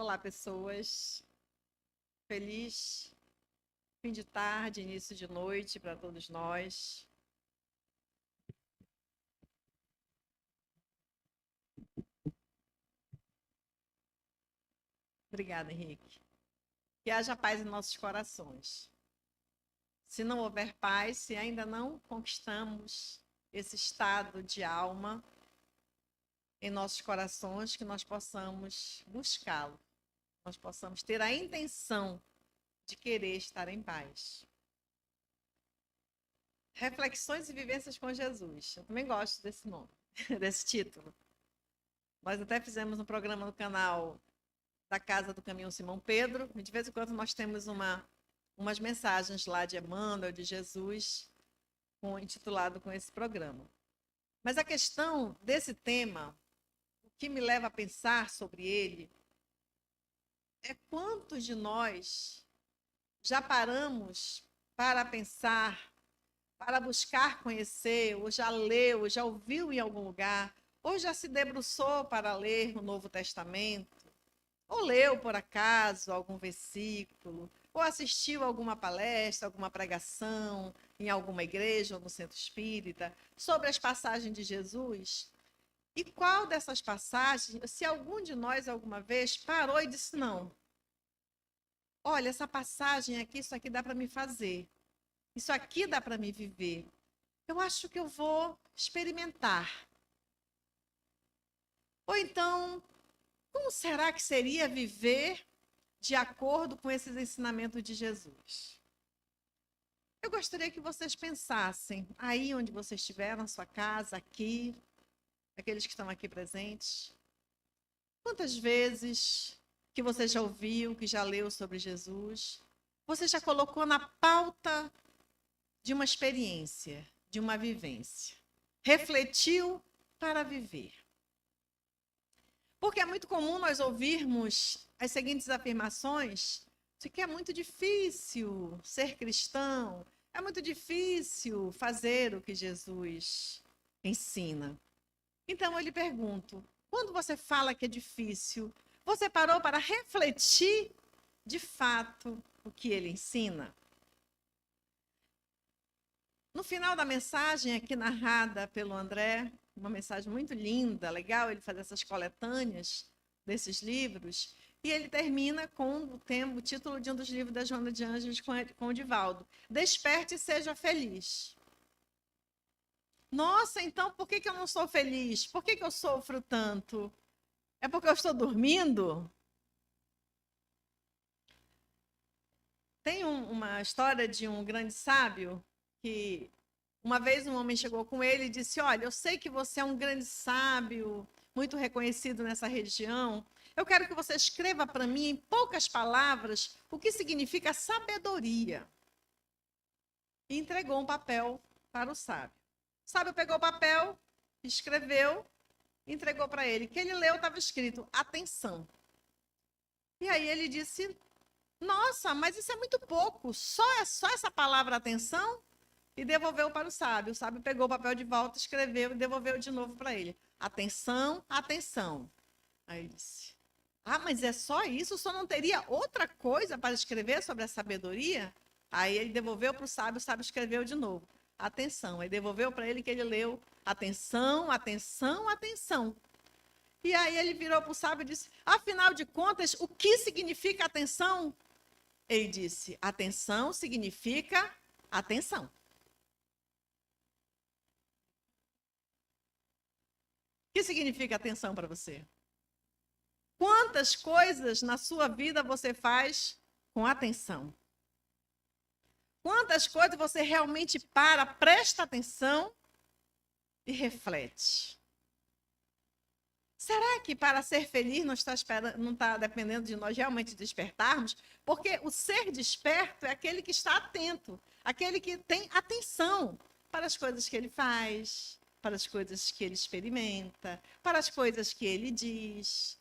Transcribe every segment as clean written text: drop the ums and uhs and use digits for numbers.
Olá, pessoas. Feliz fim de tarde, início de noite para todos nós. Obrigada, Henrique. Que haja paz em nossos corações. Se não houver paz, se ainda não conquistamos esse estado de alma em nossos corações, que nós possamos buscá-lo, nós possamos ter a intenção de querer estar em paz. Reflexões e vivências com Jesus. Eu também gosto desse nome, desse título. Nós até fizemos um programa no canal da Casa do Caminho Simão Pedro. De vez em quando nós temos umas mensagens lá de Emmanuel, de Jesus, intitulado com esse programa. Mas a questão desse tema, o que me leva a pensar sobre ele, é quantos de nós já paramos para pensar, para buscar conhecer, ou já leu, ou já ouviu em algum lugar, ou já se debruçou para ler o Novo Testamento, ou leu por acaso algum versículo, ou assistiu alguma palestra, alguma pregação em alguma igreja ou no centro espírita sobre as passagens de Jesus. E qual dessas passagens, se algum de nós alguma vez parou e disse: não, olha, essa passagem aqui, isso aqui dá para me fazer, isso aqui dá para me viver, eu acho que eu vou experimentar. Ou então, como será que seria viver de acordo com esses ensinamentos de Jesus? Eu gostaria que vocês pensassem, aí onde vocês estiver, na sua casa, aqui, aqueles que estão aqui presentes, quantas vezes que você já ouviu, que já leu sobre Jesus, você já colocou na pauta de uma experiência, de uma vivência, refletiu para viver. Porque é muito comum nós ouvirmos as seguintes afirmações de que é muito difícil ser cristão, é muito difícil fazer o que Jesus ensina. Então eu lhe pergunto, quando você fala que é difícil, você parou para refletir de fato o que ele ensina? No final da mensagem, aqui narrada pelo André, uma mensagem muito linda, legal, ele faz essas coletâneas desses livros, e ele termina com o título de um dos livros da Joana de Ângeles com o Divaldo: Desperte e seja feliz. Nossa, então por que eu não sou feliz? Por que eu sofro tanto? É porque eu estou dormindo? Tem uma história de um grande sábio que uma vez um homem chegou com ele e disse: olha, eu sei que você é um grande sábio, muito reconhecido nessa região. Eu quero que você escreva para mim, em poucas palavras, o que significa sabedoria. E entregou um papel para o sábio. O sábio pegou o papel, escreveu, entregou para ele. O que ele leu estava escrito: atenção. E aí ele disse: nossa, mas isso é muito pouco. Só essa palavra atenção? E devolveu para o sábio. O sábio pegou o papel de volta, escreveu e devolveu de novo para ele. Atenção, atenção. Aí ele disse: ah, mas é só isso? Só não teria outra coisa para escrever sobre a sabedoria? Aí ele devolveu para o sábio escreveu de novo. Atenção. Aí devolveu para ele que ele leu: atenção, atenção, atenção. E aí ele virou para o sábio e disse: afinal de contas, o que significa atenção? Ele disse: atenção significa atenção. O que significa atenção para você? Quantas coisas na sua vida você faz com atenção? Quantas coisas você realmente presta atenção e reflete? Será que para ser feliz não está dependendo de nós realmente despertarmos? Porque o ser desperto é aquele que está atento, aquele que tem atenção para as coisas que ele faz, para as coisas que ele experimenta, para as coisas que ele diz.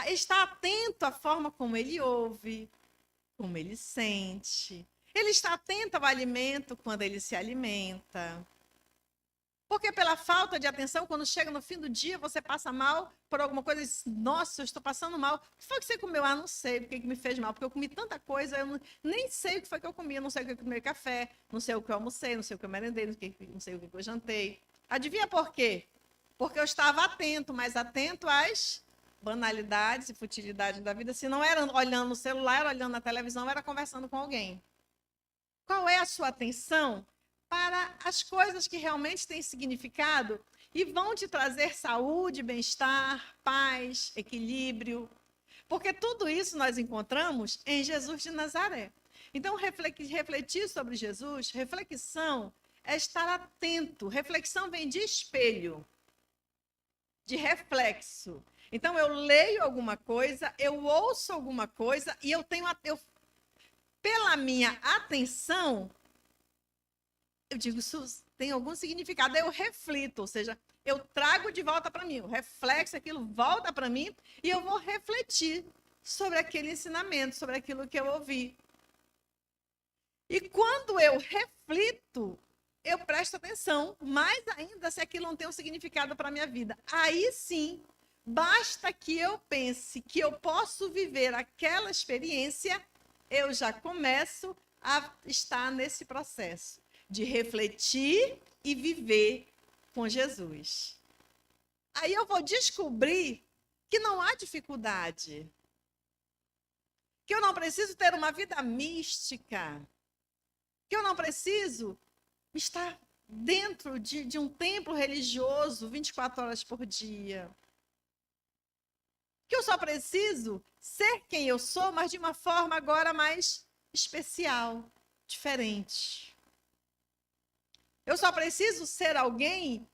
Está atento à forma como ele ouve, como ele sente. Ele está atento ao alimento quando ele se alimenta. Porque pela falta de atenção, quando chega no fim do dia, você passa mal por alguma coisa e diz, nossa, eu estou passando mal. O que foi que você comeu? Ah, não sei o que me fez mal, porque eu comi tanta coisa, nem sei o que foi que eu comi, não sei o que eu comi café, não sei o que eu almocei, não sei o que eu merendei, não sei o que eu jantei. Adivinha por quê? Porque eu estava atento, mais atento às banalidades e futilidades da vida. Se não era olhando no celular, era olhando na televisão, era conversando com alguém. Qual é a sua atenção para as coisas que realmente têm significado e vão te trazer saúde, bem-estar, paz, equilíbrio? Porque tudo isso nós encontramos em Jesus de Nazaré. Então, refletir sobre Jesus, reflexão é estar atento. Reflexão vem de espelho, de reflexo. Então, eu leio alguma coisa, eu ouço alguma coisa e pela minha atenção, eu digo, isso tem algum significado, eu reflito, ou seja, eu trago de volta para mim, o reflexo, aquilo volta para mim e eu vou refletir sobre aquele ensinamento, sobre aquilo que eu ouvi. E quando eu reflito, eu presto atenção, mais ainda se aquilo não tem um significado para a minha vida. Aí sim, basta que eu pense que eu posso viver aquela experiência, eu já começo a estar nesse processo de refletir e viver com Jesus. Aí eu vou descobrir que não há dificuldade, que eu não preciso ter uma vida mística, que eu não preciso estar dentro de um templo religioso 24 horas por dia, que eu só preciso ser quem eu sou, mas de uma forma agora mais especial, diferente. Eu só preciso ser alguém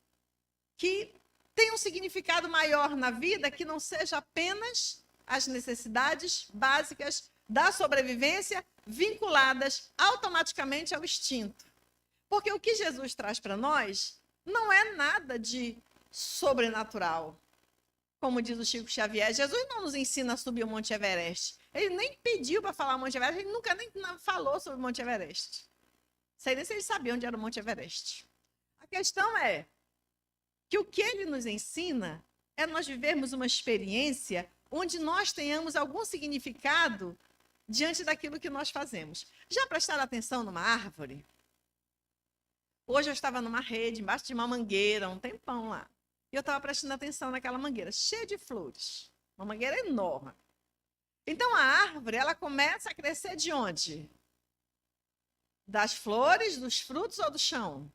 que tenha um significado maior na vida, que não seja apenas as necessidades básicas da sobrevivência vinculadas automaticamente ao instinto. Porque o que Jesus traz para nós não é nada de sobrenatural. Como diz o Chico Xavier, Jesus não nos ensina a subir o Monte Everest. Ele nem pediu para falar o Monte Everest, ele nunca nem falou sobre o Monte Everest. Sei nem se ele sabia onde era o Monte Everest. A questão é que o que ele nos ensina é nós vivermos uma experiência onde nós tenhamos algum significado diante daquilo que nós fazemos. Já prestaram atenção numa árvore? Hoje eu estava numa rede, embaixo de uma mangueira, um tempão lá. E eu estava prestando atenção naquela mangueira, cheia de flores. Uma mangueira enorme. Então, a árvore, ela começa a crescer de onde? Das flores, dos frutos ou do chão?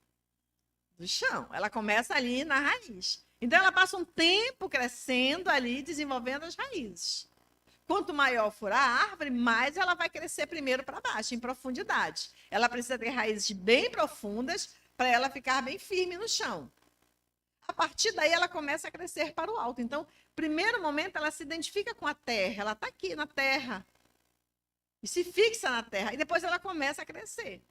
Do chão. Ela começa ali na raiz. Então, ela passa um tempo crescendo ali, desenvolvendo as raízes. Quanto maior for a árvore, mais ela vai crescer primeiro para baixo, em profundidade. Ela precisa ter raízes bem profundas para ela ficar bem firme no chão. A partir daí, ela começa a crescer para o alto. Então, primeiro momento, ela se identifica com a terra. Ela está aqui na terra. E se fixa na terra. E depois ela começa a crescer.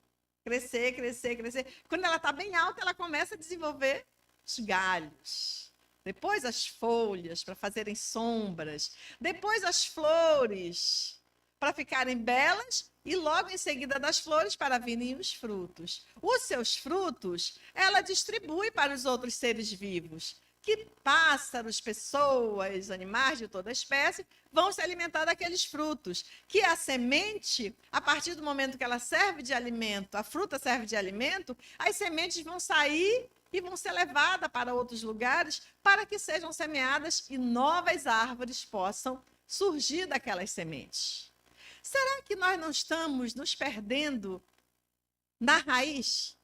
Crescer, crescer, crescer. Quando ela está bem alta, ela começa a desenvolver os galhos. Depois as folhas para fazerem sombras. Depois as flores para ficarem belas. E logo em seguida das flores para virem os frutos. Os seus frutos, ela distribui para os outros seres vivos. Que pássaros, pessoas, animais de toda espécie vão se alimentar daqueles frutos. Que a semente, a partir do momento que ela serve de alimento, a fruta serve de alimento, as sementes vão sair e vão ser levadas para outros lugares para que sejam semeadas e novas árvores possam surgir daquelas sementes. Será que nós não estamos nos perdendo na raiz?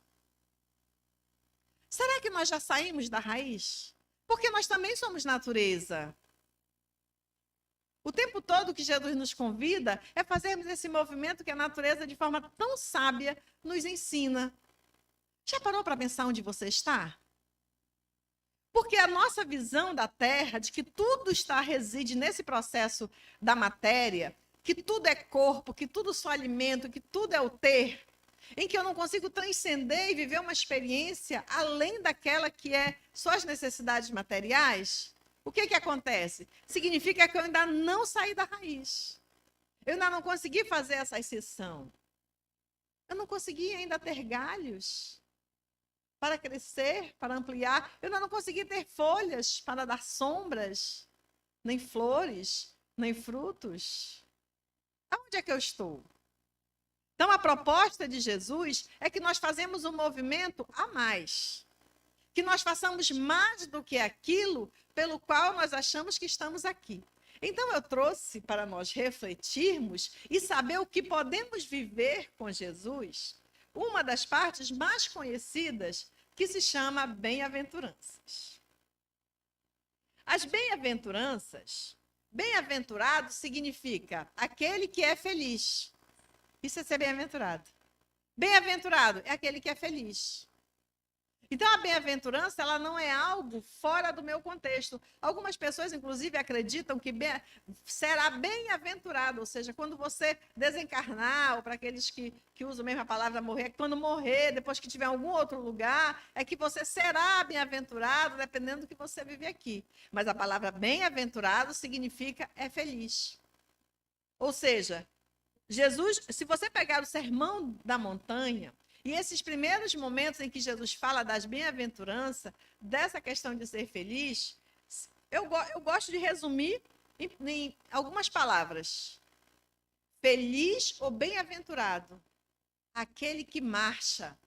Será que nós já saímos da raiz? Porque nós também somos natureza. O tempo todo que Jesus nos convida é fazermos esse movimento que a natureza, de forma tão sábia, nos ensina. Já parou para pensar onde você está? Porque a nossa visão da Terra, de que tudo reside nesse processo da matéria, que tudo é corpo, que tudo só alimento, que tudo é o ter, em que eu não consigo transcender e viver uma experiência além daquela que é só as necessidades materiais, o que acontece? Significa que eu ainda não saí da raiz. Eu ainda não consegui fazer essa exceção. Eu não consegui ainda ter galhos para crescer, para ampliar. Eu ainda não consegui ter folhas para dar sombras, nem flores, nem frutos. Aonde é que eu estou? Então, a proposta de Jesus é que nós fazemos um movimento a mais. Que nós façamos mais do que aquilo pelo qual nós achamos que estamos aqui. Então, eu trouxe para nós refletirmos e saber o que podemos viver com Jesus, uma das partes mais conhecidas, que se chama bem-aventuranças. As bem-aventuranças, bem-aventurado significa aquele que é feliz. Isso é ser bem-aventurado. Bem-aventurado é aquele que é feliz. Então, a bem-aventurança, ela não é algo fora do meu contexto. Algumas pessoas, inclusive, acreditam que será bem-aventurado, ou seja, quando você desencarnar, ou para aqueles que usam mesmo a palavra morrer, quando morrer, depois que tiver em algum outro lugar, é que você será bem-aventurado, dependendo do que você vive aqui. Mas a palavra bem-aventurado significa é feliz. Ou seja, Jesus, se você pegar o Sermão da Montanha, e esses primeiros momentos em que Jesus fala das bem-aventuranças, dessa questão de ser feliz, eu gosto de resumir em algumas palavras. Feliz ou bem-aventurado? Aquele que marcha,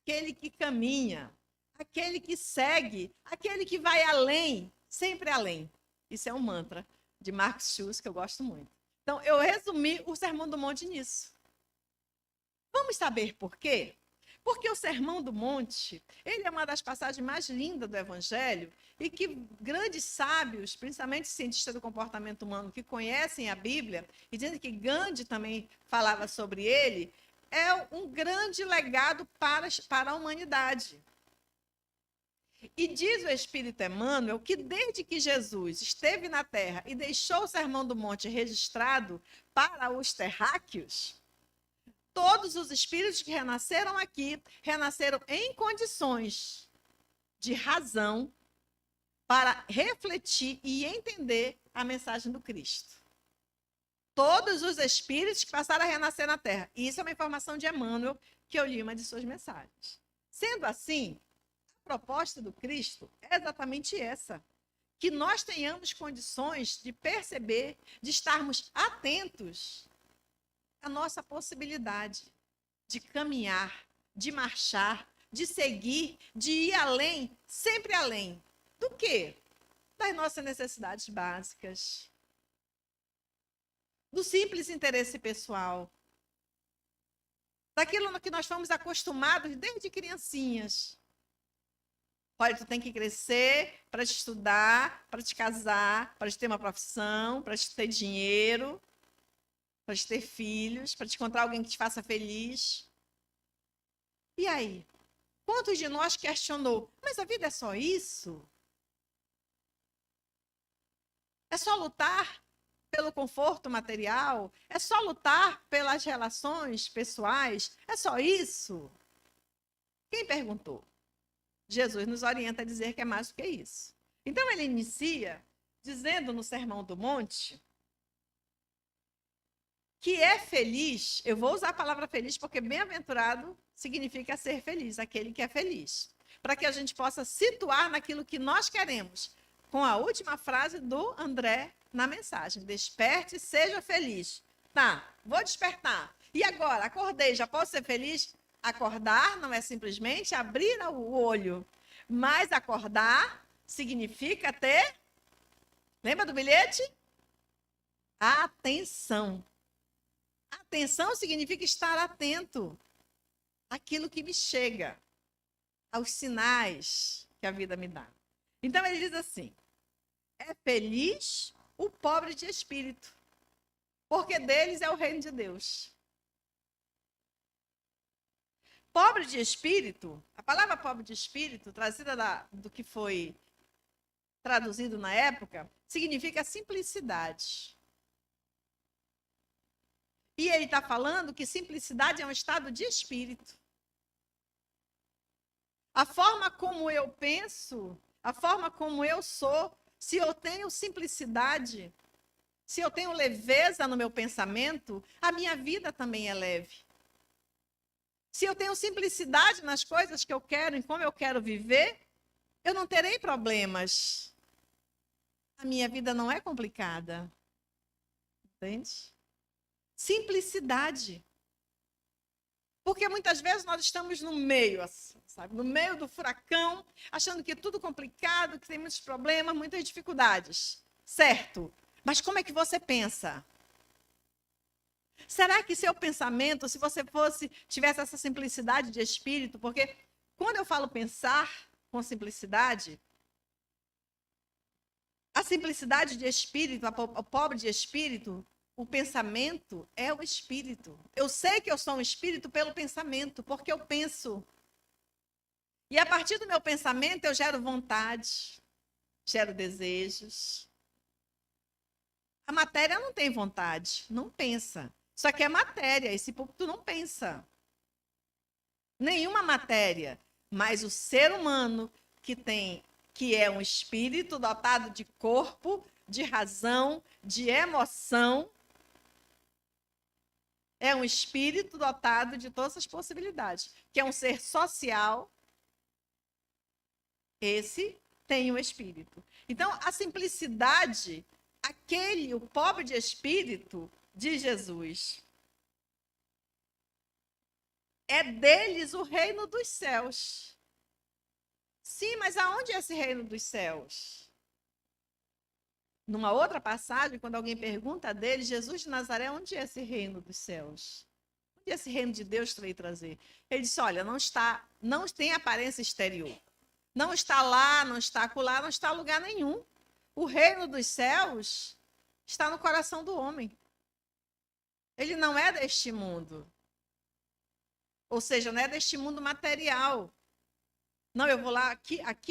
aquele que caminha, aquele que segue, aquele que vai além, sempre além. Isso é um mantra de Marcos Schultz que eu gosto muito. Então, eu resumi o Sermão do Monte nisso. Vamos saber por quê? Porque o Sermão do Monte, ele é uma das passagens mais lindas do Evangelho e que grandes sábios, principalmente cientistas do comportamento humano, que conhecem a Bíblia, e dizem que Gandhi também falava sobre ele, é um grande legado para a humanidade. E diz o Espírito Emmanuel que desde que Jesus esteve na Terra e deixou o Sermão do Monte registrado para os terráqueos, todos os espíritos que renasceram aqui, renasceram em condições de razão para refletir e entender a mensagem do Cristo. Todos os espíritos que passaram a renascer na Terra. E isso é uma informação de Emmanuel, que eu li uma de suas mensagens. Sendo assim, a proposta do Cristo é exatamente essa. Que nós tenhamos condições de perceber, de estarmos atentos a nossa possibilidade de caminhar, de marchar, de seguir, de ir além, sempre além. Do quê? Das nossas necessidades básicas. Do simples interesse pessoal. Daquilo que nós fomos acostumados desde criancinhas. Olha, tu tem que crescer para te estudar, para te casar, para te ter uma profissão, para te ter dinheiro, para te ter filhos, para te encontrar alguém que te faça feliz. E aí? Quantos de nós questionou? Mas a vida é só isso? É só lutar pelo conforto material? É só lutar pelas relações pessoais? É só isso? Quem perguntou? Jesus nos orienta a dizer que é mais do que isso. Então ele inicia dizendo no Sermão do Monte que é feliz, eu vou usar a palavra feliz porque bem-aventurado significa ser feliz, aquele que é feliz. Para que a gente possa situar naquilo que nós queremos. Com a última frase do André na mensagem. Desperte e seja feliz. Tá, vou despertar. E agora? Acordei, já posso ser feliz? Acordar não é simplesmente abrir o olho. Mas acordar significa ter... Lembra do bilhete? Atenção. Atenção significa estar atento àquilo que me chega, aos sinais que a vida me dá. Então ele diz assim: é feliz o pobre de espírito, porque deles é o reino de Deus. Pobre de espírito, a palavra pobre de espírito, trazida do que foi traduzido na época, significa simplicidade. E ele está falando que simplicidade é um estado de espírito. A forma como eu penso, a forma como eu sou, se eu tenho simplicidade, se eu tenho leveza no meu pensamento, a minha vida também é leve. Se eu tenho simplicidade nas coisas que eu quero, em como eu quero viver, eu não terei problemas. A minha vida não é complicada. Entende? Simplicidade. Porque muitas vezes nós estamos no meio, assim, sabe? No meio do furacão, achando que é tudo complicado, que tem muitos problemas, muitas dificuldades. Certo. Mas como é que você pensa? Será que seu pensamento, se você tivesse essa simplicidade de espírito, porque quando eu falo pensar com simplicidade, a simplicidade de espírito, o pobre de espírito, o pensamento é o espírito. Eu sei que eu sou um espírito pelo pensamento, porque eu penso. E a partir do meu pensamento eu gero vontade, gero desejos. A matéria não tem vontade, não pensa. Só que é matéria, esse púlpito não pensa. Nenhuma matéria. Mas o ser humano que é um espírito dotado de corpo, de razão, de emoção, é um espírito dotado de todas as possibilidades, que é um ser social. Esse tem o espírito. Então, a simplicidade, o pobre de espírito de Jesus, é deles o reino dos céus. Sim, mas aonde é esse reino dos céus? Numa outra passagem, quando alguém pergunta dele, Jesus de Nazaré, onde é esse reino dos céus? Onde é esse reino de Deus que veio trazer? Ele disse, olha, não tem aparência exterior. Não está lá, não está acolá, não está em lugar nenhum. O reino dos céus está no coração do homem. Ele não é deste mundo. Ou seja, não é deste mundo material. Não, eu vou lá,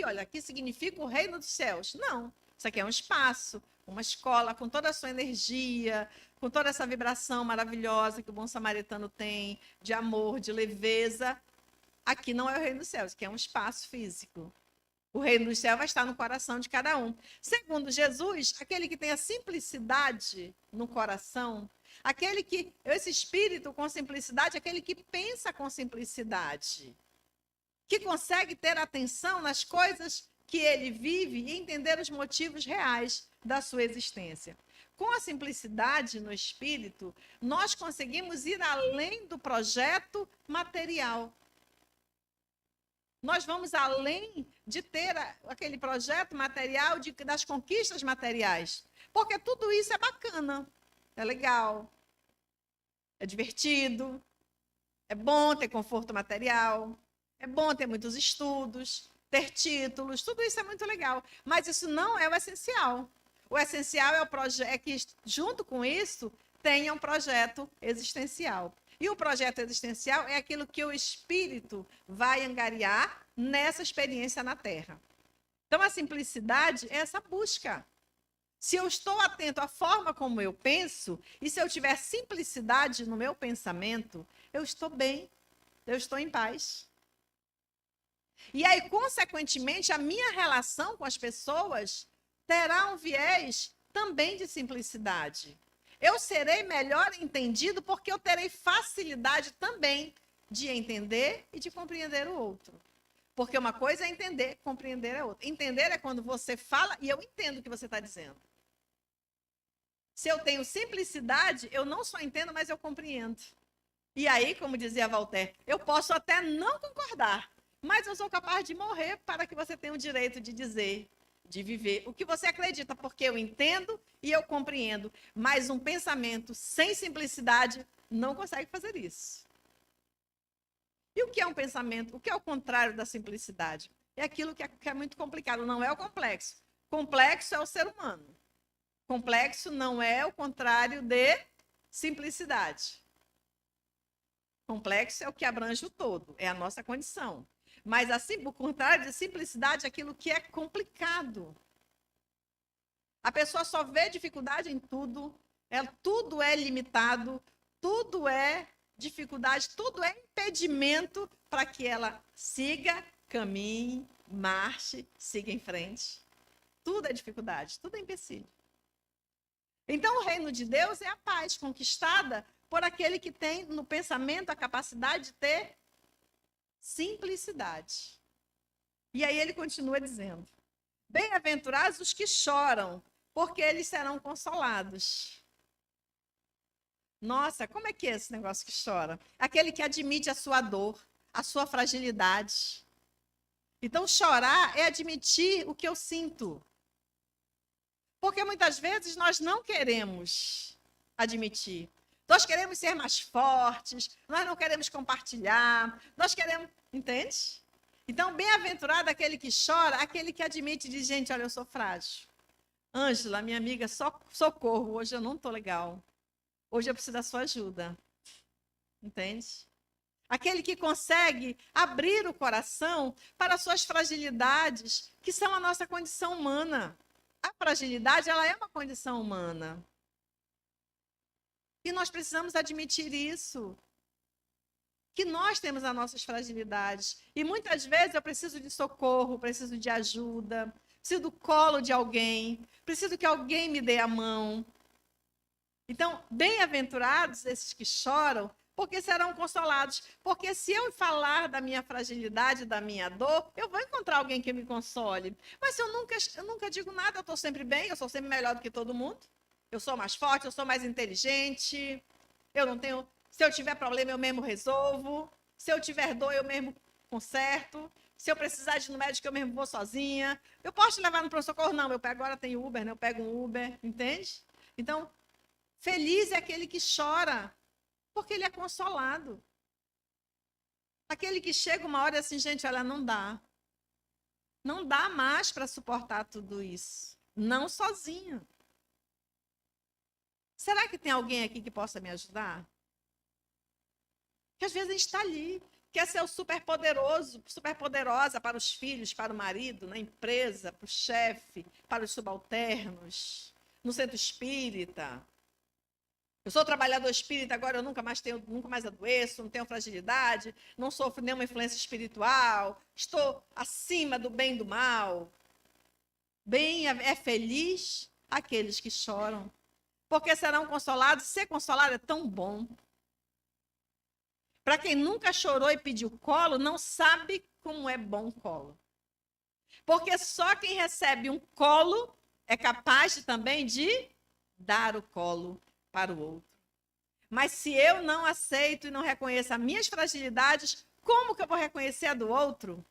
olha, aqui significa o reino dos céus. Não, isso aqui é um espaço, uma escola com toda a sua energia, com toda essa vibração maravilhosa que o bom samaritano tem, de amor, de leveza. Aqui não é o reino dos céus, aqui é um espaço físico. O reino dos céus vai estar no coração de cada um. Segundo Jesus, aquele que tem a simplicidade no coração, esse espírito com simplicidade, aquele que pensa com simplicidade, que consegue ter atenção nas coisas que ele vive e entender os motivos reais da sua existência. Com a simplicidade no espírito, nós conseguimos ir além do projeto material. Nós vamos além de ter aquele projeto material, das conquistas materiais. Porque tudo isso é bacana, é legal, é divertido, é bom ter conforto material, é bom ter muitos estudos, ter títulos, tudo isso é muito legal. Mas isso não é o essencial. O essencial é que, junto com isso, tenha um projeto existencial. E o projeto existencial é aquilo que o espírito vai angariar nessa experiência na Terra. Então, a simplicidade é essa busca. Se eu estou atento à forma como eu penso, e se eu tiver simplicidade no meu pensamento, eu estou bem, eu estou em paz. E aí, consequentemente, a minha relação com as pessoas terá um viés também de simplicidade. Eu serei melhor entendido porque eu terei facilidade também de entender e de compreender o outro. Porque uma coisa é entender, compreender é outra. Entender é quando você fala e eu entendo o que você está dizendo. Se eu tenho simplicidade, eu não só entendo, mas eu compreendo. E aí, como dizia Voltaire, eu posso até não concordar, mas eu sou capaz de morrer para que você tenha o direito de dizer, de viver o que você acredita, porque eu entendo e eu compreendo. Mas um pensamento sem simplicidade não consegue fazer isso. E o que é um pensamento? O que é o contrário da simplicidade? É aquilo que é muito complicado, não é o complexo. Complexo é o ser humano. Complexo não é o contrário de simplicidade. Complexo é o que abrange o todo, é a nossa condição. Mas, assim, o contrário de simplicidade é aquilo que é complicado. A pessoa só vê dificuldade em tudo, tudo é limitado, tudo é dificuldade, tudo é impedimento para que ela siga, caminhe, marche, siga em frente. Tudo é dificuldade, tudo é empecilho. Então, o reino de Deus é a paz conquistada por aquele que tem no pensamento a capacidade de ter Simplicidade. E aí ele continua dizendo: bem-aventurados os que choram, porque eles serão consolados. Nossa, como é que é esse negócio que chora? Aquele que admite a sua dor, a sua fragilidade. Então, chorar é admitir o que eu sinto. Porque muitas vezes nós não queremos admitir. Nós queremos ser mais fortes, nós não queremos compartilhar, nós queremos. Entende? Então, bem-aventurado aquele que chora, aquele que admite e diz: gente, olha, eu sou frágil. Ângela, minha amiga, socorro, hoje eu não estou legal. Hoje eu preciso da sua ajuda. Entende? Aquele que consegue abrir o coração para suas fragilidades, que são a nossa condição humana. A fragilidade, ela é uma condição humana. E nós precisamos admitir isso. Que nós temos as nossas fragilidades. E muitas vezes eu preciso de socorro, preciso de ajuda, preciso do colo de alguém, preciso que alguém me dê a mão. Então, bem-aventurados esses que choram, porque serão consolados. Porque se eu falar da minha fragilidade, da minha dor, eu vou encontrar alguém que me console. Mas se eu nunca digo nada, eu estou sempre bem, eu sou sempre melhor do que todo mundo. Eu sou mais forte, eu sou mais inteligente. Eu não tenho... Se eu tiver problema, eu mesmo resolvo. Se eu tiver dor, eu mesmo conserto. Se eu precisar de ir no médico, eu mesmo vou sozinha. Eu posso te levar no pronto-socorro? Não, agora tem Uber, né? Eu pego um Uber, entende? Então, feliz é aquele que chora, porque ele é consolado. Aquele que chega uma hora assim, gente, olha, não dá. Não dá mais para suportar tudo isso. Não sozinho. Será que tem alguém aqui que possa me ajudar? Porque às vezes a gente está ali, quer ser o superpoderoso, superpoderosa para os filhos, para o marido, na empresa, para o chefe, para os subalternos, no centro espírita. Eu sou trabalhador espírita, agora eu nunca mais adoeço, não tenho fragilidade, não sofro nenhuma influência espiritual, estou acima do bem e do mal. Bem é feliz aqueles que choram, porque serão consolados. Ser consolado é tão bom. Para quem nunca chorou e pediu colo, não sabe como é bom colo. Porque só quem recebe um colo é capaz também de dar o colo para o outro. Mas se eu não aceito e não reconheço as minhas fragilidades, como que eu vou reconhecer a do outro?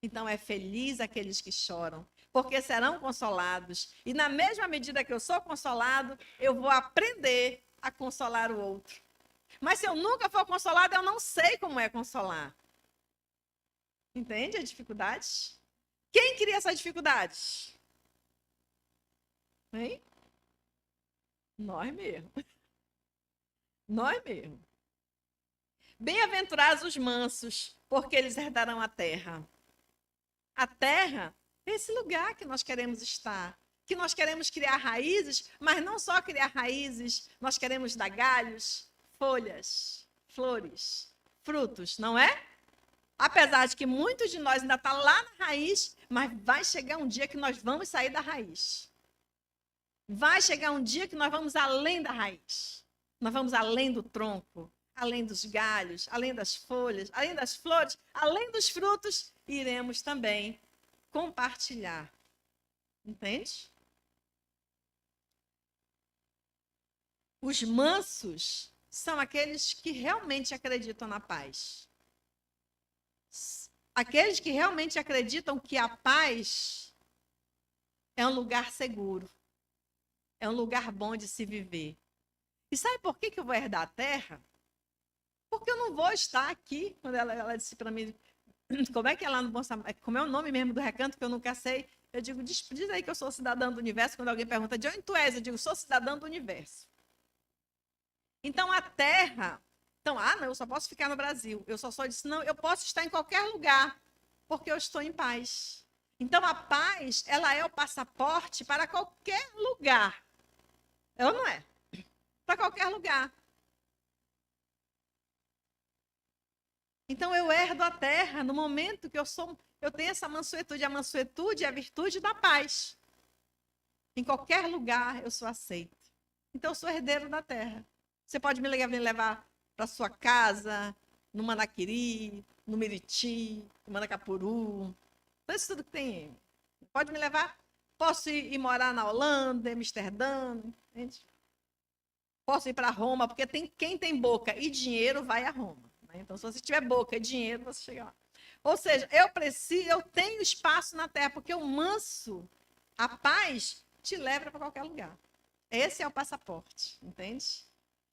Então é feliz aqueles que choram, porque serão consolados. E na mesma medida que eu sou consolado, eu vou aprender a consolar o outro. Mas se eu nunca for consolado, eu não sei como é consolar. Entende a dificuldade? Quem cria essa dificuldade? Hein? Nós mesmo. Nós mesmo. Bem-aventurados os mansos, porque eles herdarão a terra. A terra é esse lugar que nós queremos estar. Que nós queremos criar raízes, mas não só criar raízes, nós queremos dar galhos, folhas, flores, frutos, não é? Apesar de que muitos de nós ainda estão lá na raiz, mas vai chegar um dia que nós vamos sair da raiz. Vai chegar um dia que nós vamos além da raiz. Nós vamos além do tronco, além dos galhos, além das folhas, além das flores, além dos frutos, e iremos também compartilhar. Entende? Os mansos são aqueles que realmente acreditam na paz. Aqueles que realmente acreditam que a paz é um lugar seguro. É um lugar bom de se viver. E sabe por que eu vou herdar a terra? Porque eu não vou estar aqui. Quando ela disse para mim, como é que é lá no Bolsa, como é o nome mesmo do recanto que eu nunca sei, eu digo, diz aí que eu sou cidadã do universo. Quando alguém pergunta, de onde tu és? Eu digo, sou cidadã do universo. Então, a terra... Então, não, eu só posso ficar no Brasil. Eu só disse, não, eu posso estar em qualquer lugar, porque eu estou em paz. Então, a paz, ela é o passaporte para qualquer lugar. É ou não é? Para qualquer lugar. Então, eu herdo a terra no momento que eu tenho essa mansuetude. A mansuetude é a virtude da paz. Em qualquer lugar eu sou aceito. Então, eu sou herdeiro da terra. Você pode me levar para sua casa, no Manaquiri, no Miriti, em Manacapuru, então isso tudo que tem. Pode me levar? Posso ir morar na Holanda, em Amsterdã, entende? Posso ir para Roma, porque quem tem boca e dinheiro vai a Roma. Né? Então, se você tiver boca e dinheiro, você chega lá. Ou seja, eu tenho espaço na terra, porque o manso, a paz, te leva para qualquer lugar. Esse é o passaporte, entende?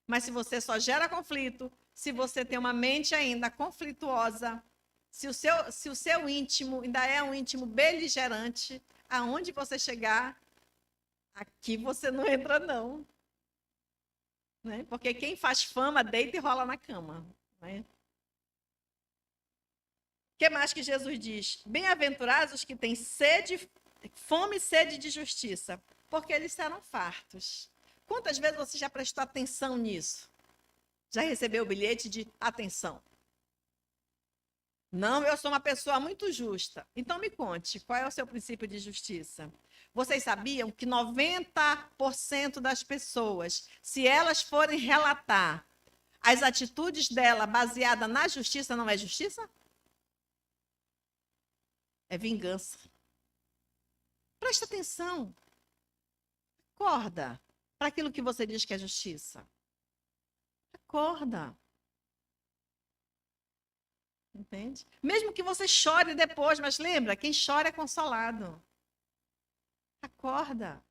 Mas se você só gera conflito, se você tem uma mente ainda conflituosa, se o seu íntimo ainda é um íntimo beligerante, aonde você chegar, aqui você não entra, não. Né? Porque quem faz fama deita e rola na cama. Né? O que mais que Jesus diz? Bem-aventurados os que têm fome e sede de justiça, porque eles serão fartos. Quantas vezes você já prestou atenção nisso? Já recebeu o bilhete de atenção? Não, eu sou uma pessoa muito justa. Então me conte, qual é o seu princípio de justiça? Vocês sabiam que 90% das pessoas, se elas forem relatar as atitudes dela baseada na justiça, não é justiça? É vingança. Presta atenção. Acorda para aquilo que você diz que é justiça. Acorda. Entende? Mesmo que você chore depois, mas lembra, quem chora é consolado. Acorda.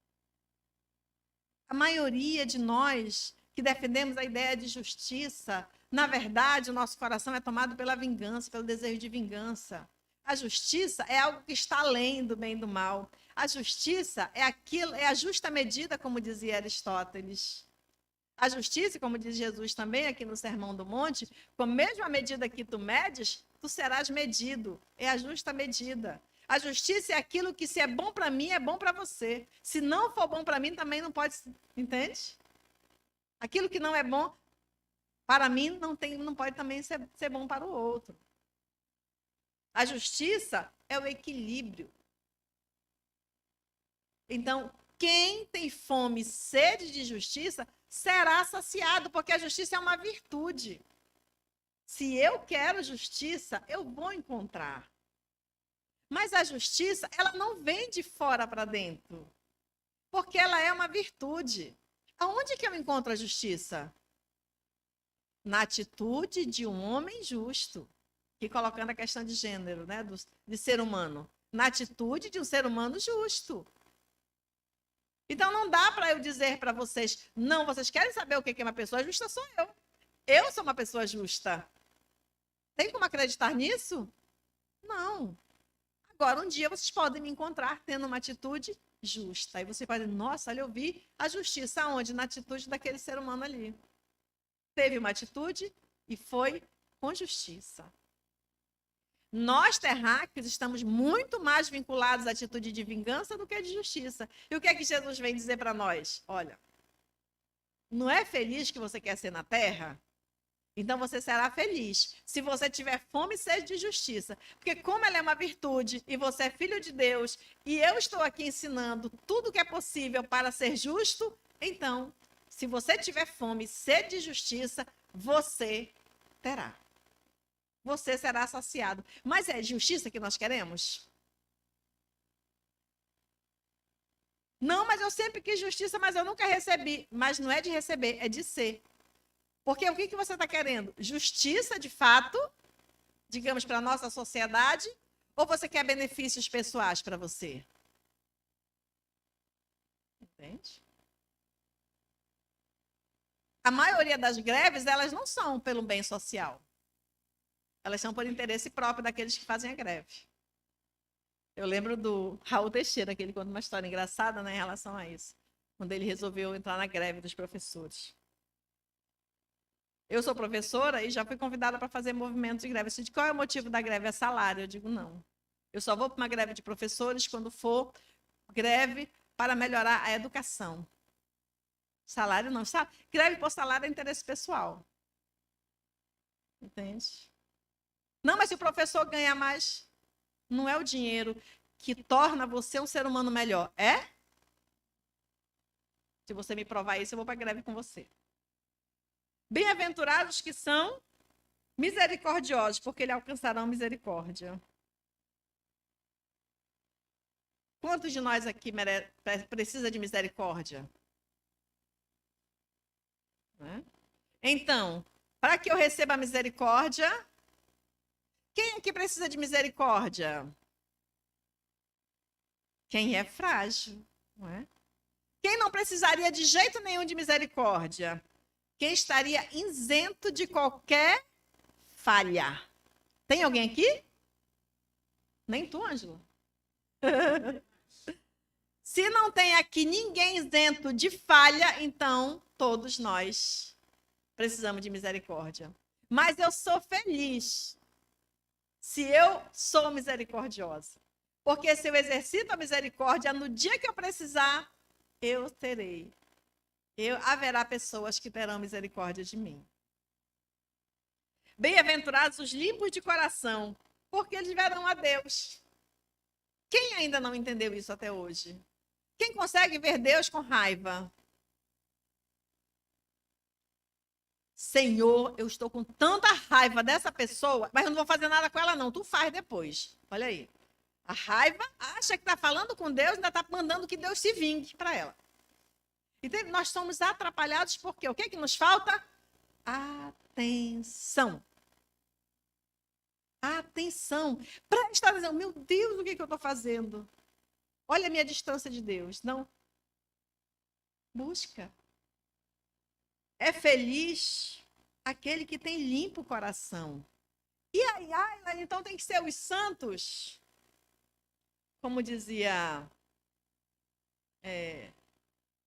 A maioria de nós que defendemos a ideia de justiça, na verdade, o nosso coração é tomado pela vingança, pelo desejo de vingança. A justiça é algo que está além do bem e do mal. A justiça é a justa medida, como dizia Aristóteles. A justiça, como diz Jesus também aqui no Sermão do Monte, com a mesma medida que tu medes, tu serás medido. É a justa medida. A justiça é aquilo que, se é bom para mim, é bom para você. Se não for bom para mim, também não pode. Entende? Aquilo que não é bom para mim, não pode também ser bom para o outro. A justiça é o equilíbrio. Então, quem tem fome e sede de justiça será saciado, porque a justiça é uma virtude. Se eu quero justiça, eu vou encontrar. Mas a justiça, ela não vem de fora para dentro, porque ela é uma virtude. Aonde que eu encontro a justiça? Na atitude de um homem justo, que colocando a questão de gênero, né, de ser humano, na atitude de um ser humano justo. Então não dá para eu dizer para vocês, não, vocês querem saber o que é uma pessoa justa? Sou eu. Eu sou uma pessoa justa. Tem como acreditar nisso? Não. Agora, um dia vocês podem me encontrar tendo uma atitude justa. Aí você pode dizer, nossa, olha, eu vi a justiça aonde? Na atitude daquele ser humano ali. Teve uma atitude e foi com justiça. Nós, terráqueos, estamos muito mais vinculados à atitude de vingança do que de justiça. E o que é que Jesus vem dizer para nós? Olha, não é feliz que você quer ser na terra? Então você será feliz se você tiver fome e sede de justiça. Porque como ela é uma virtude e você é filho de Deus e eu estou aqui ensinando tudo que é possível para ser justo, então, se você tiver fome e sede de justiça, você terá. Você será saciado. Mas é justiça que nós queremos? Não, mas eu sempre quis justiça, mas eu nunca recebi. Mas não é de receber, é de ser. Porque o que você está querendo? Justiça, de fato, digamos, para a nossa sociedade? Ou você quer benefícios pessoais para você? Entende? A maioria das greves, elas não são pelo bem social. Elas são por interesse próprio daqueles que fazem a greve. Eu lembro do Raul Teixeira, que ele conta uma história engraçada, né, em relação a isso. Quando ele resolveu entrar na greve dos professores. Eu sou professora e já fui convidada para fazer movimentos de greve. Eu disse, qual é o motivo da greve? É salário. Eu digo, não. Eu só vou para uma greve de professores quando for greve para melhorar a educação. Salário não. Greve por salário é interesse pessoal. Entende? Não, mas se o professor ganha mais, não é o dinheiro que torna você um ser humano melhor. É? Se você me provar isso, eu vou para a greve com você. Bem-aventurados que são Misericordiosos, porque lhe alcançarão misericórdia. Quantos de nós aqui precisa de misericórdia? Né? Então, para que eu receba misericórdia, quem aqui precisa de misericórdia? Quem é frágil, não é? Quem não precisaria de jeito nenhum de misericórdia? Quem estaria isento de qualquer falha. Tem alguém aqui? Nem tu, Ângelo. Se não tem aqui ninguém isento de falha, então todos nós precisamos de misericórdia. Mas eu sou feliz se eu sou misericordiosa. Porque se eu exercito a misericórdia, no dia que eu precisar, eu terei. Haverá pessoas que terão misericórdia de mim. Bem-aventurados os limpos de coração, porque eles verão a Deus. Quem ainda não entendeu isso até hoje? Quem consegue ver Deus com raiva? Senhor, eu estou com tanta raiva dessa pessoa, mas eu não vou fazer nada com ela não, tu faz depois. Olha aí. A raiva acha que está falando com Deus, ainda está mandando que Deus se vingue para ela. Então, nós somos atrapalhados porque o que é que nos falta? Atenção. Atenção. Presta atenção. Meu Deus, o que é que eu estou fazendo? Olha a minha distância de Deus. Não. Busca. É feliz aquele que tem limpo o coração. E aí, então tem que ser os santos. Como dizia...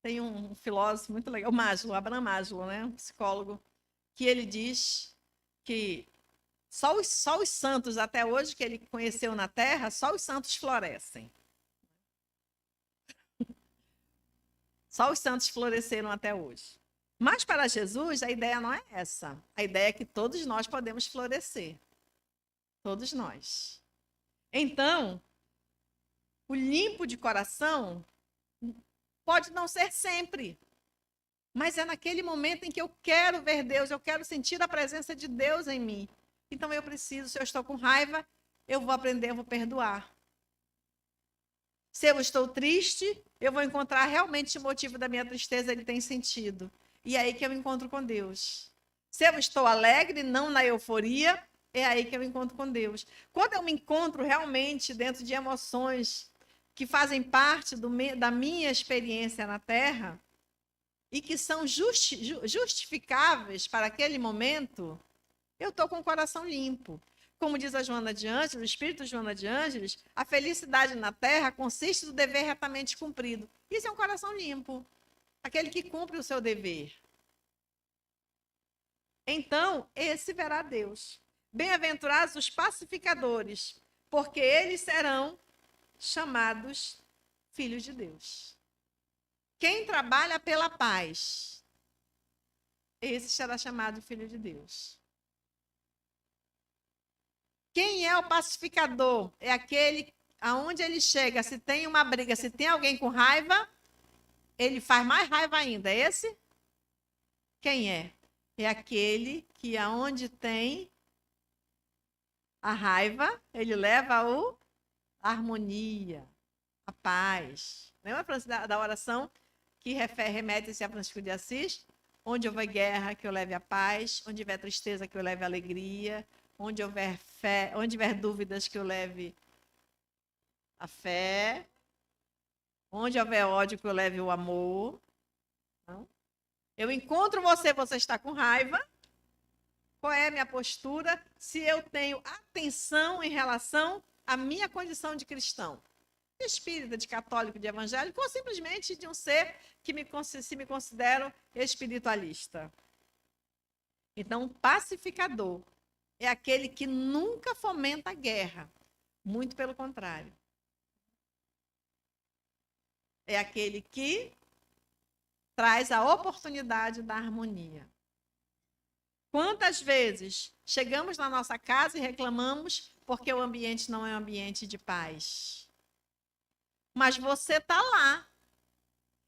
tem um filósofo muito legal, o Maslow, Abraham Maslow, né? Um psicólogo, que ele diz que só os santos, até hoje, que ele conheceu na Terra, só os santos florescem. Só os santos floresceram até hoje. Mas para Jesus, a ideia não é essa. A ideia é que todos nós podemos florescer. Todos nós. Então, o limpo de coração pode não ser sempre. Mas é naquele momento em que eu quero ver Deus, eu quero sentir a presença de Deus em mim. Então eu preciso, se eu estou com raiva, eu vou aprender, eu vou perdoar. Se eu estou triste, eu vou encontrar realmente o motivo da minha tristeza, ele tem sentido. E é aí que eu encontro com Deus. Se eu estou alegre, não na euforia, é aí que eu encontro com Deus. Quando eu me encontro realmente dentro de emoções que fazem parte da minha experiência na Terra e que são justificáveis para aquele momento, eu estou com o coração limpo. Como diz a Joana de Ângeles, o espírito Joana de Ângeles, a felicidade na Terra consiste no dever retamente cumprido. Isso é um coração limpo. Aquele que cumpre o seu dever. Então, esse verá Deus. Bem-aventurados os pacificadores, porque eles serão chamados filhos de Deus. Quem trabalha pela paz, esse será chamado filho de Deus. Quem é o pacificador? É aquele aonde ele chega, se tem uma briga, se tem alguém com raiva, ele faz mais raiva ainda. É esse? Quem é? É aquele que aonde tem a raiva, ele leva a harmonia, a paz. Lembra da oração que remete-se a Francisco de Assis? Onde houver guerra, que eu leve a paz. Onde houver tristeza, que eu leve a alegria. Onde houver fé, onde houver dúvidas, que eu leve a fé. Onde houver ódio, que eu leve o amor. Não? Eu encontro você, você está com raiva. Qual é a minha postura? Se eu tenho atenção em relação à minha condição de cristão, de espírita, de católico, de evangélico, ou simplesmente de um ser que se me considero espiritualista. Então, pacificador é aquele que nunca fomenta a guerra. Muito pelo contrário. É aquele que traz a oportunidade da harmonia. Quantas vezes chegamos na nossa casa e reclamamos porque o ambiente não é um ambiente de paz? Mas você está lá.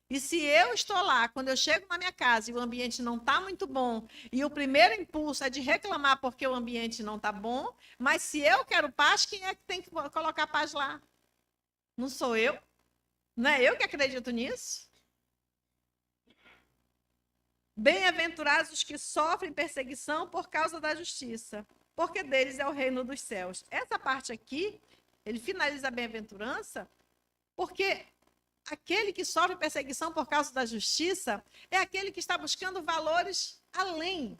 E se eu estou lá, quando eu chego na minha casa e o ambiente não está muito bom, e o primeiro impulso é de reclamar porque o ambiente não está bom, mas se eu quero paz, quem é que tem que colocar paz lá? Não sou eu? Não é eu que acredito nisso? Bem-aventurados os que sofrem perseguição por causa da justiça, porque deles é o reino dos céus. Essa parte aqui, ele finaliza a bem-aventurança, porque aquele que sofre perseguição por causa da justiça é aquele que está buscando valores além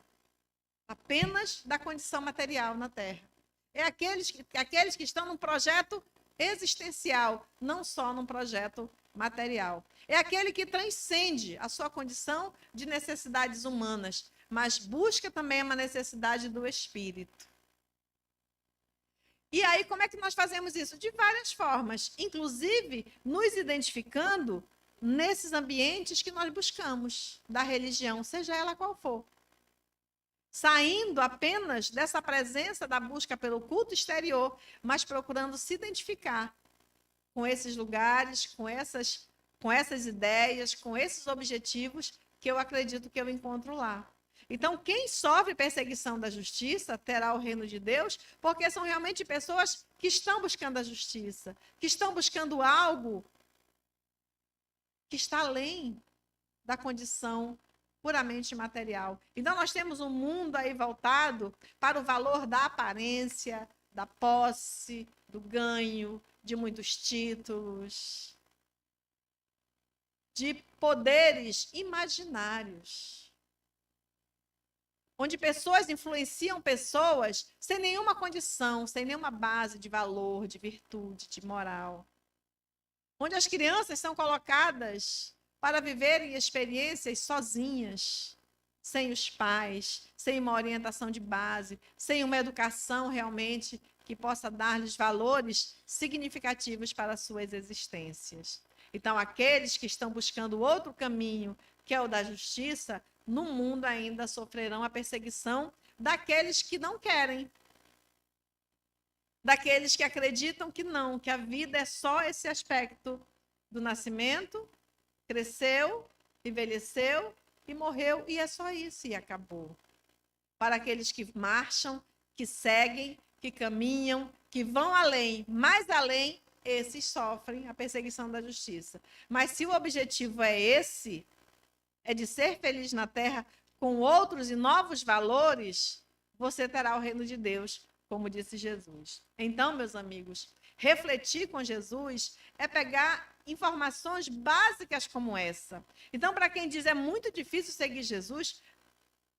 apenas da condição material na Terra. É aqueles que estão num projeto existencial, não só num projeto material. É aquele que transcende a sua condição de necessidades humanas, mas busca também uma necessidade do espírito. E aí, como é que nós fazemos isso? De várias formas, inclusive nos identificando nesses ambientes que nós buscamos da religião, seja ela qual for. Saindo apenas dessa presença da busca pelo culto exterior, mas procurando se identificar com esses lugares, com essas ideias, com esses objetivos que eu acredito que eu encontro lá. Então, quem sofre perseguição da justiça terá o reino de Deus, porque são realmente pessoas que estão buscando a justiça, que estão buscando algo que está além da condição puramente material. Então, nós temos um mundo aí voltado para o valor da aparência, da posse, do ganho, de muitos títulos, de poderes imaginários, onde pessoas influenciam pessoas sem nenhuma condição, sem nenhuma base de valor, de virtude, de moral. Onde as crianças são colocadas para viverem experiências sozinhas, sem os pais, sem uma orientação de base, sem uma educação realmente que possa dar-lhes valores significativos para as suas existências. Então, aqueles que estão buscando outro caminho, que é o da justiça, no mundo ainda sofrerão a perseguição daqueles que não querem, daqueles que acreditam que não, que a vida é só esse aspecto do nascimento, cresceu, envelheceu e morreu, e é só isso, e acabou. Para aqueles que marcham, que seguem, que caminham, que vão além, mais além, esses sofrem a perseguição da justiça. Mas se o objetivo é esse, é de ser feliz na terra com outros e novos valores, você terá o reino de Deus, como disse Jesus. Então, meus amigos, refletir com Jesus é pegar informações básicas como essa. Então, para quem diz é muito difícil seguir Jesus,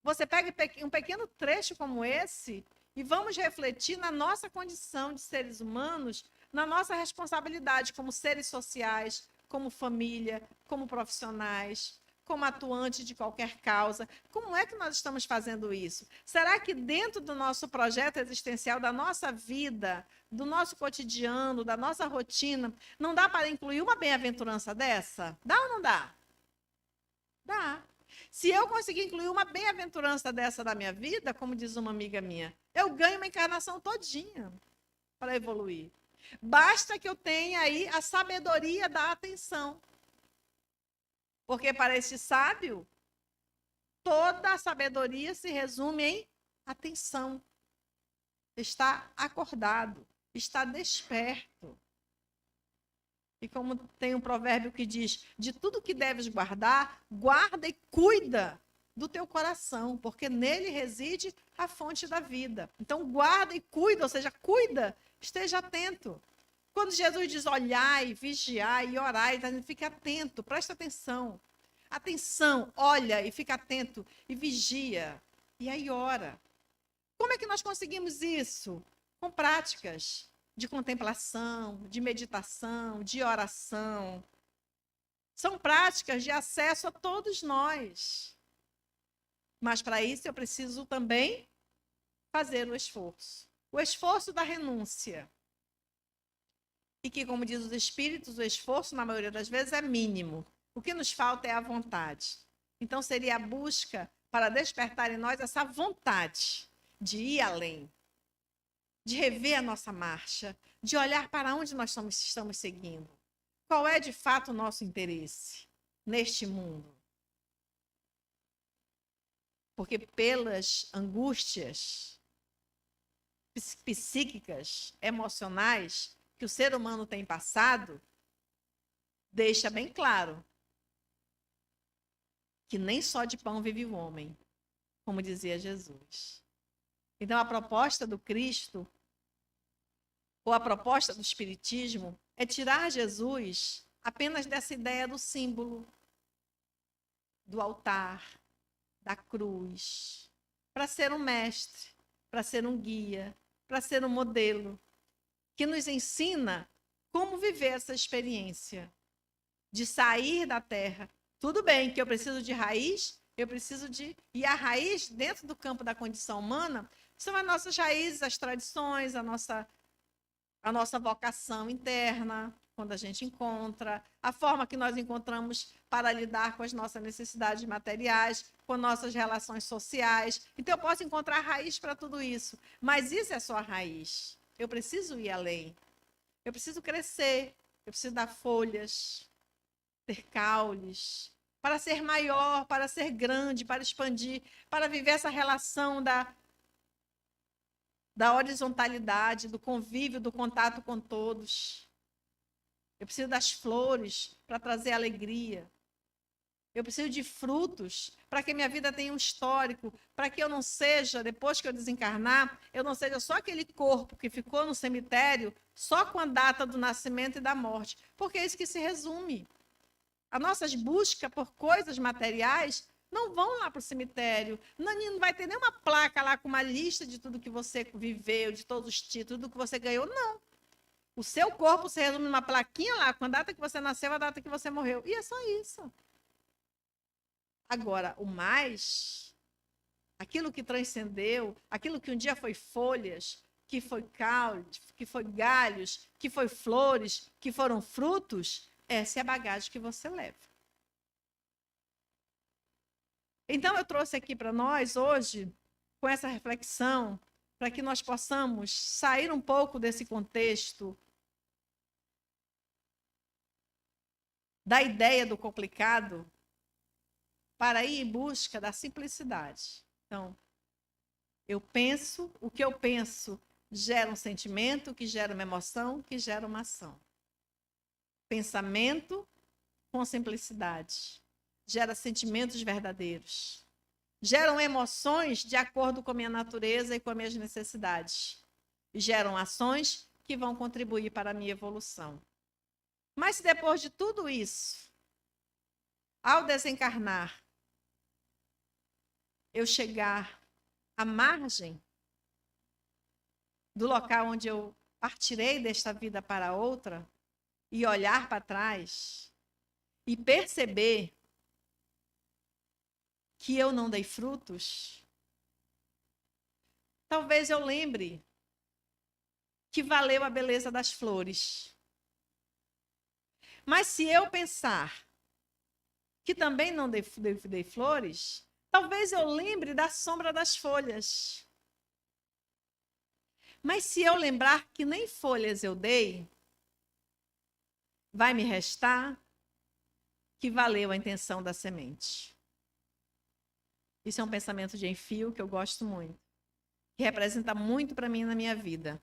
você pega um pequeno trecho como esse e vamos refletir na nossa condição de seres humanos, na nossa responsabilidade como seres sociais, como família, como profissionais, como atuante de qualquer causa. Como é que nós estamos fazendo isso? Será que dentro do nosso projeto existencial, da nossa vida, do nosso cotidiano, da nossa rotina, não dá para incluir uma bem-aventurança dessa? Dá ou não dá? Dá. Se eu conseguir incluir uma bem-aventurança dessa na minha vida, como diz uma amiga minha, eu ganho uma encarnação todinha para evoluir. Basta que eu tenha aí a sabedoria da atenção. Porque para esse sábio, toda a sabedoria se resume em atenção. Está acordado, está desperto. E como tem um provérbio que diz, de tudo que deves guardar, guarda e cuida do teu coração, porque nele reside a fonte da vida. Então guarda e cuida, ou seja, cuida, esteja atento. Quando Jesus diz olhai, vigiai e orai, tá dizendo, fique atento, presta atenção. Atenção, olha e fica atento e vigia. E aí ora. Como é que nós conseguimos isso? Com práticas de contemplação, de meditação, de oração. São práticas de acesso a todos nós. Mas para isso eu preciso também fazer o esforço. O esforço da renúncia. E que, como diz os espíritos, o esforço, na maioria das vezes, é mínimo. O que nos falta é a vontade. Então, seria a busca para despertar em nós essa vontade de ir além, de rever a nossa marcha, de olhar para onde nós estamos seguindo. Qual é, de fato, o nosso interesse? neste mundo. Porque pelas angústias psíquicas, emocionais que o ser humano tem passado, deixa bem claro que nem só de pão vive o homem, como dizia Jesus. Então, a proposta do Cristo, ou a proposta do Espiritismo, é tirar Jesus apenas dessa ideia do símbolo, do altar, da cruz, para ser um mestre, para ser um guia, para ser um modelo, que nos ensina como viver essa experiência de sair da terra. Tudo bem que eu preciso de raiz, eu preciso de... E a raiz, dentro do campo da condição humana, são as nossas raízes, as tradições, a nossa vocação interna, quando a gente encontra, a forma que nós encontramos para lidar com as nossas necessidades materiais, com nossas relações sociais. Então, eu posso encontrar raiz para tudo isso, mas isso é só a raiz. Eu preciso ir além. Eu preciso crescer, eu preciso dar folhas, ter caules, para ser maior, para ser grande, para expandir, para viver essa relação da horizontalidade, do convívio, do contato com todos. Eu preciso das flores para trazer alegria. Eu preciso de frutos para que minha vida tenha um histórico, para que eu não seja, depois que eu desencarnar, eu não seja só aquele corpo que ficou no cemitério só com a data do nascimento e da morte, porque é isso que se resume. As nossas buscas por coisas materiais não vão lá para o cemitério. Não vai ter nenhuma placa lá com uma lista de tudo que você viveu, de todos os títulos, tudo que você ganhou. Não. O seu corpo se resume numa plaquinha lá, com a data que você nasceu, a data que você morreu. E é só isso. Agora, o mais, aquilo que transcendeu, aquilo que um dia foi folhas, que foi caule, que foi galhos, que foi flores, que foram frutos, essa é a bagagem que você leva. Então, eu trouxe aqui para nós hoje, com essa reflexão, para que nós possamos sair um pouco desse contexto da ideia do complicado para ir em busca da simplicidade. Então, eu penso, o que eu penso gera um sentimento, que gera uma emoção, que gera uma ação. Pensamento com simplicidade gera sentimentos verdadeiros. Geram emoções de acordo com a minha natureza e com as minhas necessidades. E geram ações que vão contribuir para a minha evolução. Mas se depois de tudo isso, ao desencarnar, eu chegar à margem do local onde eu partirei desta vida para outra e olhar para trás e perceber que eu não dei frutos, talvez eu lembre que valeu a beleza das flores. Mas se eu pensar que também não dei flores, talvez eu lembre da sombra das folhas. Mas se eu lembrar que nem folhas eu dei, vai me restar que valeu a intenção da semente. Isso é um pensamento de Enfio que eu gosto muito, que representa muito para mim na minha vida.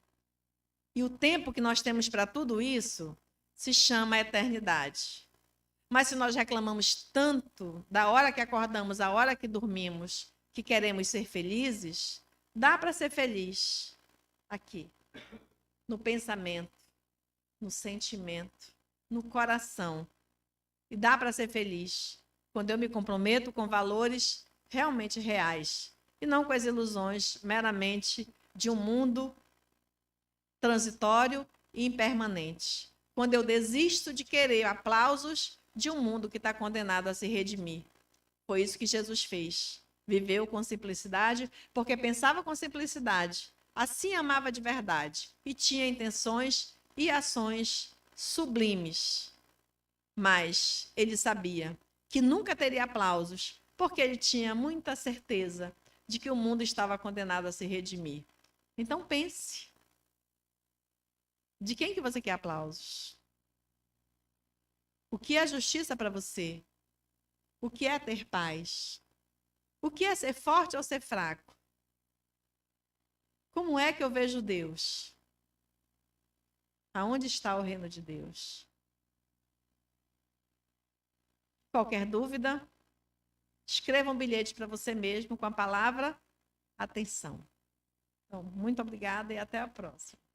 E o tempo que nós temos para tudo isso se chama eternidade. Mas se nós reclamamos tanto da hora que acordamos, a hora que dormimos, que queremos ser felizes, dá para ser feliz aqui, no pensamento, no sentimento, no coração. E dá para ser feliz quando eu me comprometo com valores realmente reais e não com as ilusões meramente de um mundo transitório e impermanente. Quando eu desisto de querer aplausos de um mundo que está condenado a se redimir. Foi isso que Jesus fez. Viveu com simplicidade, porque pensava com simplicidade, assim amava de verdade e tinha intenções e ações sublimes. Mas ele sabia que nunca teria aplausos, porque ele tinha muita certeza de que o mundo estava condenado a se redimir. Então pense. De quem que você quer aplausos? O que é justiça para você? O que é ter paz? O que é ser forte ou ser fraco? Como é que eu vejo Deus? Aonde está o reino de Deus? Qualquer dúvida? Escreva um bilhete para você mesmo com a palavra atenção. Então, muito obrigada e até a próxima.